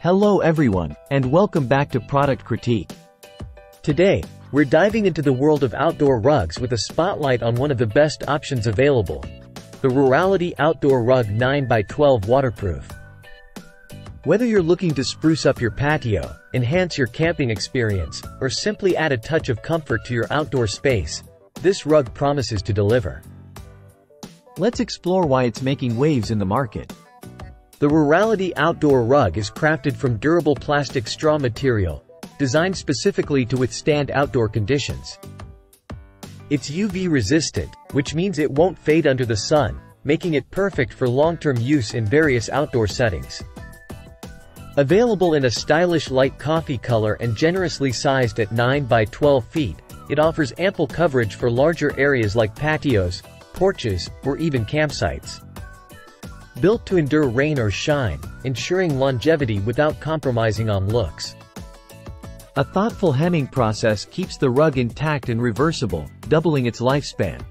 Hello everyone, and welcome back to Product Critique. Today, we're diving into the world of outdoor rugs with a spotlight on one of the best options available, the RURALITY Outdoor Rug 9x12 Waterproof. Whether you're looking to spruce up your patio, enhance your camping experience, or simply add a touch of comfort to your outdoor space, this rug promises to deliver. Let's explore why it's making waves in the market. The RURALITY Outdoor Rug is crafted from durable plastic straw material, designed specifically to withstand outdoor conditions. It's UV resistant, which means it won't fade under the sun, making it perfect for long-term use in various outdoor settings. Available in a stylish light coffee color and generously sized at 9 by 12 feet, it offers ample coverage for larger areas like patios, porches, or even campsites. Built to endure rain or shine, ensuring longevity without compromising on looks. A thoughtful hemming process keeps the rug intact and reversible, doubling its lifespan.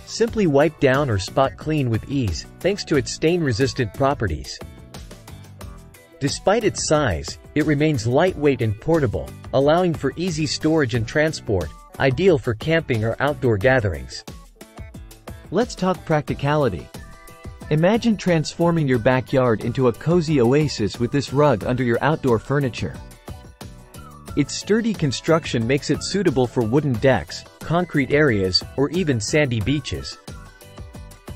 Simply wipe down or spot clean with ease, thanks to its stain-resistant properties. Despite its size, it remains lightweight and portable, allowing for easy storage and transport, ideal for camping or outdoor gatherings. Let's talk practicality. Imagine transforming your backyard into a cozy oasis with this rug under your outdoor furniture. Its sturdy construction makes it suitable for wooden decks, concrete areas, or even sandy beaches.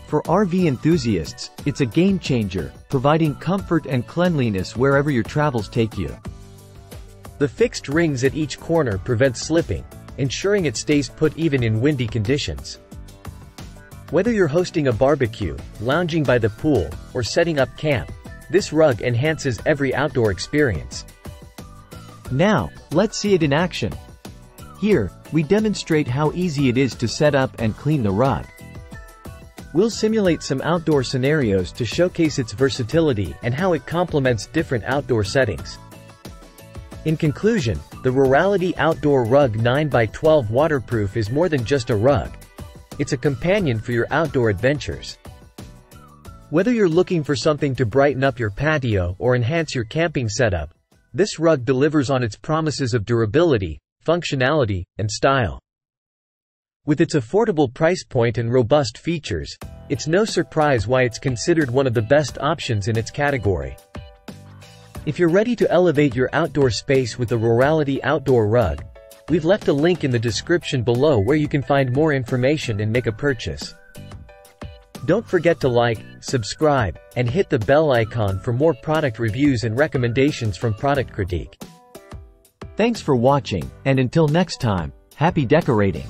For RV enthusiasts, it's a game changer, providing comfort and cleanliness wherever your travels take you. The fixed rings at each corner prevent slipping, ensuring it stays put even in windy conditions. Whether you're hosting a barbecue, lounging by the pool, or setting up camp, this rug enhances every outdoor experience. Now, let's see it in action. Here, we demonstrate how easy it is to set up and clean the rug. We'll simulate some outdoor scenarios to showcase its versatility and how it complements different outdoor settings. In conclusion, the RURALITY Outdoor Rug 9x12 Waterproof is more than just a rug. It's a companion for your outdoor adventures. Whether you're looking for something to brighten up your patio or enhance your camping setup, this rug delivers on its promises of durability, functionality, and style. With its affordable price point and robust features, it's no surprise why it's considered one of the best options in its category. If you're ready to elevate your outdoor space with the RURALITY Outdoor Rug, we've left a link in the description below where you can find more information and make a purchase. Don't forget to like, subscribe, and hit the bell icon for more product reviews and recommendations from Product Critique. Thanks for watching, and until next time, happy decorating!